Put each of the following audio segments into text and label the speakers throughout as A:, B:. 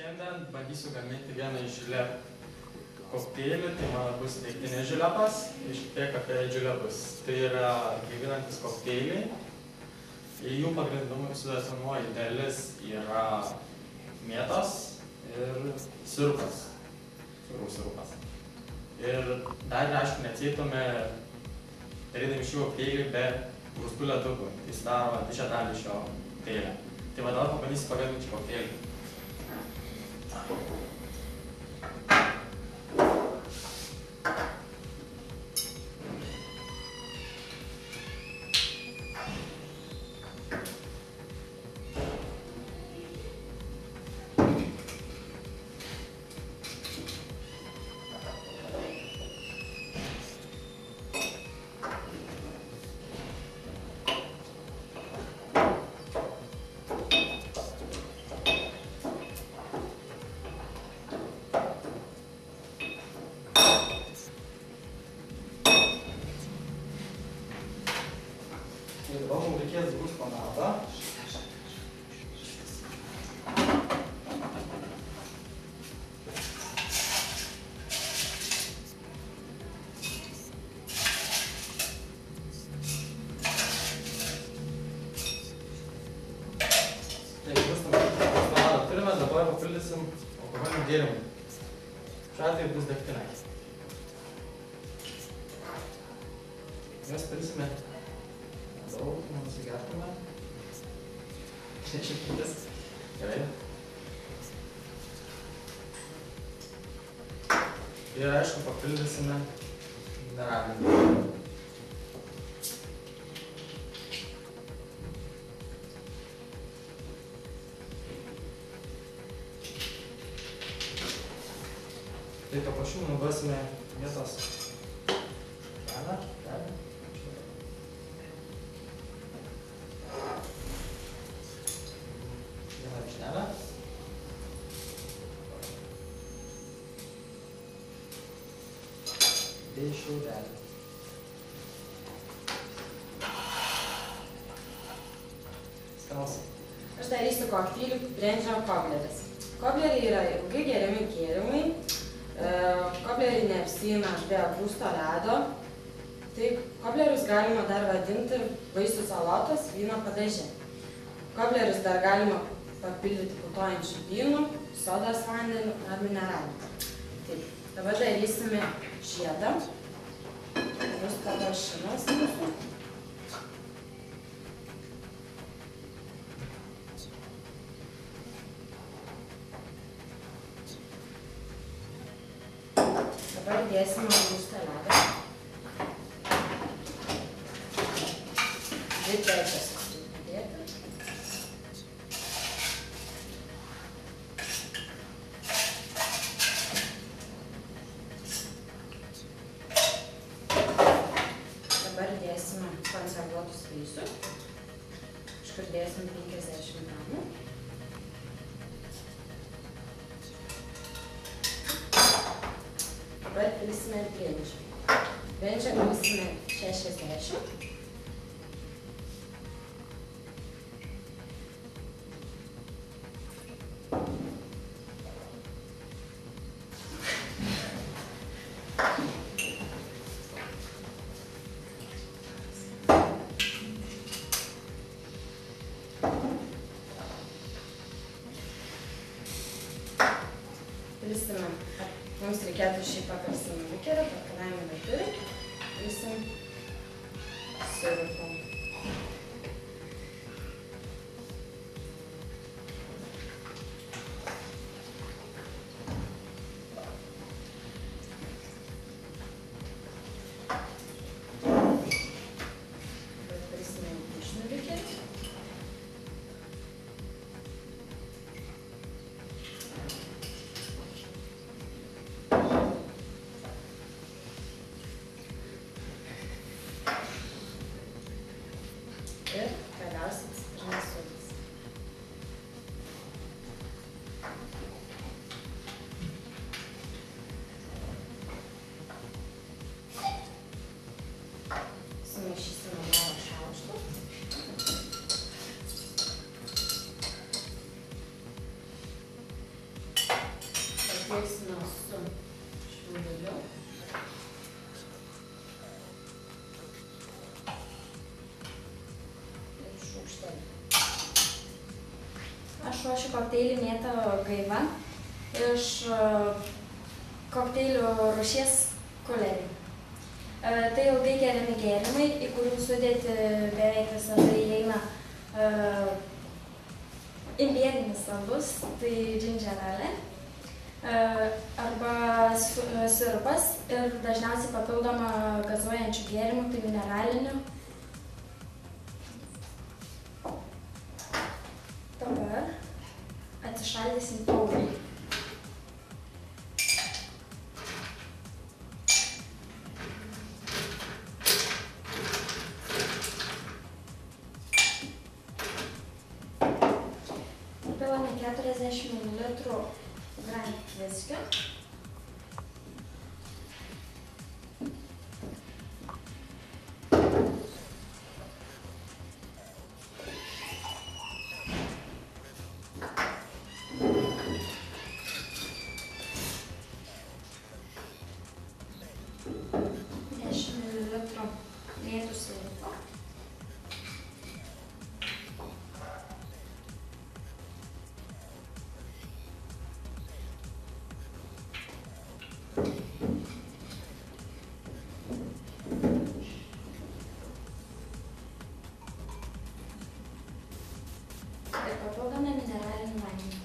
A: Šiandien bandysiu gaminti vieną iš žilė kokteilių, tai mano bus daiktinės žilepas, iš tiek apie žilę bus. Tai yra gaivinantis kokteiliai. Jų sudedamoji dalis yra mėtos ir sirupas, cukraus sirupas. Ir dar, aišku, neatsieitume, darydami šį kokteilį be grūstų ledukų. Tai sudaro didžiąją dalį šio kokteilio. Tai va dabar pabandysiu pagaminti šį kokteilį. Ir dabar mums reikės gustonado. Taigi gustonado turime, dabar papildysim alkoholinių gėrimų. Šiuo atveju bus degtinė. Juos pilsime daug, nusigertume. Šitas. Gerai. Ir aišku, papildysime mineralinį. Tai to pačiu naudosime mėtos šakelę. Vieną vyšnelę. Bei šiaudelį. Skanaus.
B: Aš darysiu kokteilį brendžio kobleris. Kobleriai yra ilgai geriami gėrimai. Kobleriai neapsiima be grūsto ledo. Tai koblerius galima dar vadinti vaisių salotos vyno padaže. Koblerius dar galima papildyti putojančių vynų, sodos vandeniu ar mineraliniu. Taip, dabar darysime žiedą. Bus paruošimas mūsų. Dabar dėsime grūstą ledą. 2 trečias sudėti. Dabar dėsime konservuotus vaisius. Iš kur dėsim 50 gramų. Dabar pilsime brendžio. Brendžio pilsime 60. Pilsime, mums reikėtų šį pakarsinį likerį, bet kadangi neturi, pilsim sirupą. Pilsime vyšnių likerį. Užbaigsime su šiaudeliu. Ir šaukštelį.
C: Aš ruošiu kokteilį mėta gaiva iš kokteilių rūšies Koleri. Tai ilgai geriami gėrimai, į kurių sudėti beveik visada įeina imbierinis alus, tai ginger ale, arba sirupas ir dažniausiai papildoma gazuojančių gėrimų, tai mineralinių. Dabar atsišaldysim taurę. Pilame 40 ml Grand viskio. Mėtų sirupo. Ir papildome mineralinį vandenį.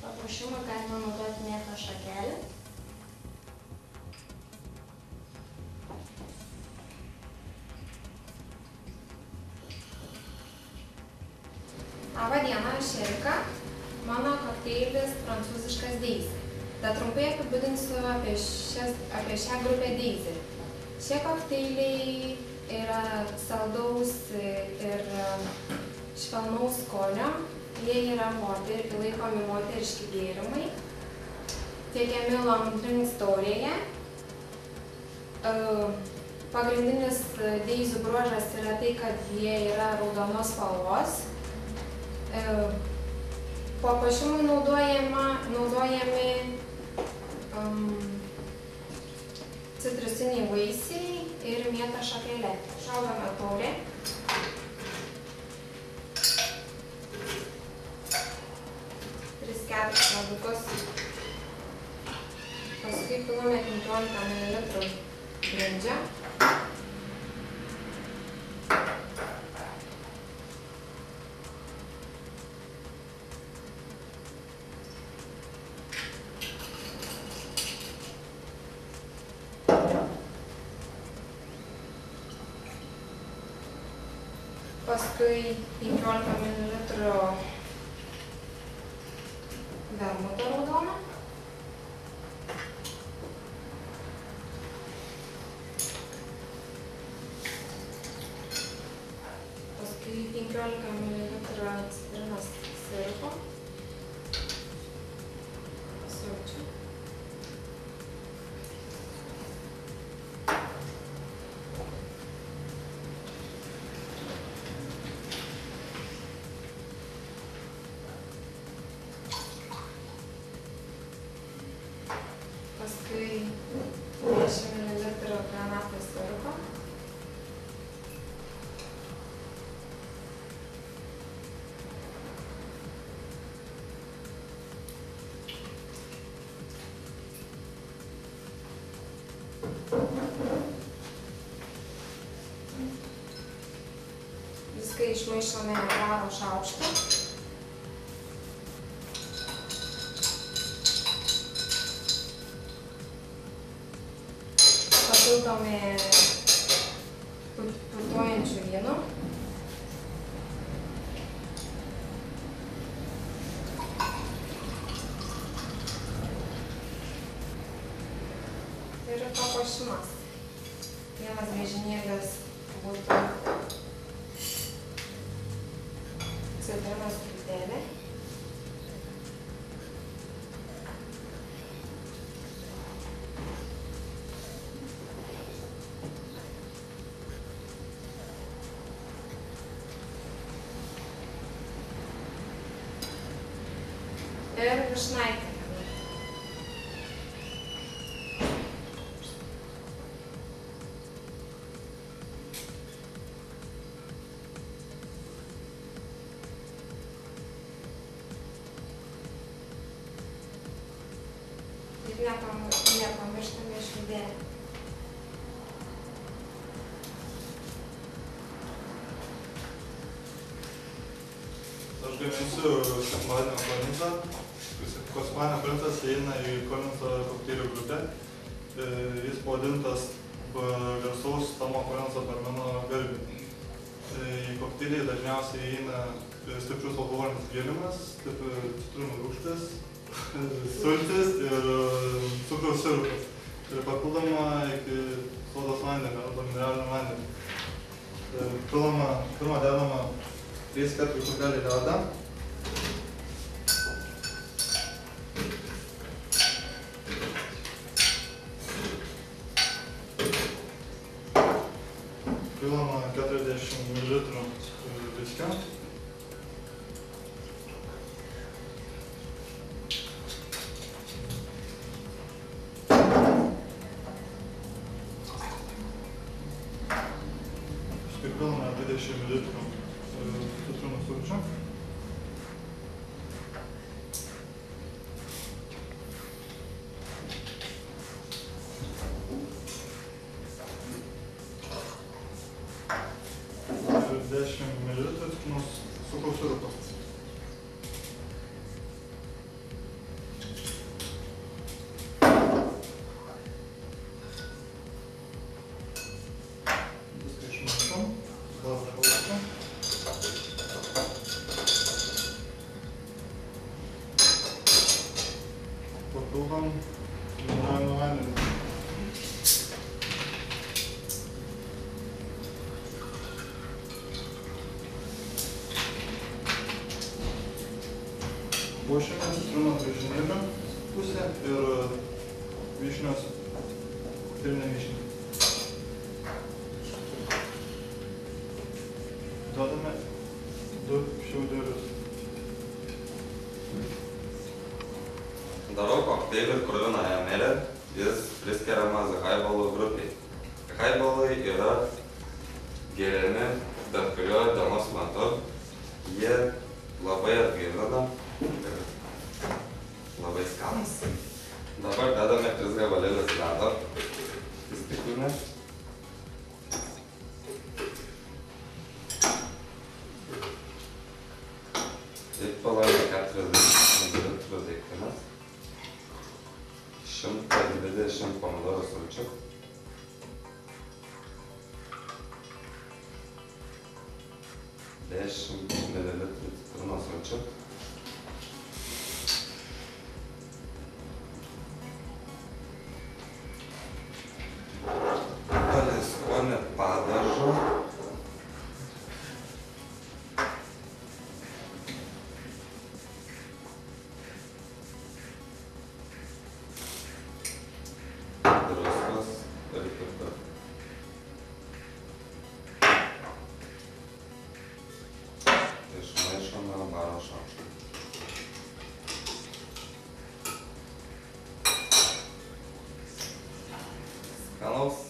C: Papuošimui galima naudoti mėtos šakelį.
B: Labą dieną, aš Erika. Mano kokteilis prancūziškas Daisy. Tad trumpai apibūdinsiu apie šią grupę Daisy. Šie kokteiliai yra saldaus ir švelnaus skonio. Jie yra laikomi moteriški gėrimai. Tiekiami long drinks taurėje. Pagrindinis Daisy bruožas yra tai, kad jie yra raudonos spalvos. Papuošimui naudojami citrusiniai vaisiai ir mėta šakelė. Šaldome taurę. Keturis medukus. Paskui pilame 15 ml brendžio. Paskui 15 ml vermuto raudoną. Paskui 15 ml citrinos sirupo. Sulčių. Paskui 10 ml granatų sirupo. Viską išmaišome į garo šaukštą. Papildome putojančių vyno. Ir papuošimas. Vienas griežinėlis būtų citrinos skiltelė.
C: ir vyšnaitė. Ir nepamirštame šildelį.
D: Aš gaminsiu sekmadienio Kolinzą. Sekmadienio Kolinzas įeina į Kolinzo kokteilių grupę. Jis pavadintas garsaus Tomo Kolinzo barmeno garbei. Į kokteilį dažniausiai įeina stiprus alkoholinis gėrimas, citrinų rūgštis, sultis ir cukraus sirupas. Ir papildoma iki sodos vandenio arba mineralinio vandenio. Pirma dedama 3-4 kugelį ledą. Pilama 40 ml viskio. Pilama 20 ml citrinų sulčių. Ir 10 ml cukraus sirupo. Viską išmaišom. Papildom mineralinio vandenio. Puošiame citrinos griežinėlio pusę ir vyšnios kokteilinę vyšnį. Duodame 2 šiaudelius.
E: Darau kokteilį kruvinąją melę, jis priskiriamas haibalų grupiai. Haibalai yra geriami bet kuriuo dienos metu, jie labai atgaivina ir labai skanūs. Dabar dedame 3 gabalėlius ledo į stiklinę. Įpilame 40 ml degtinės. 120 pomidorų sulčių. 10 ml citrinos sulčių. Palei skonį padažo. Druskos ir pipirų. Išmaišome baro šaukštą. Skanaus.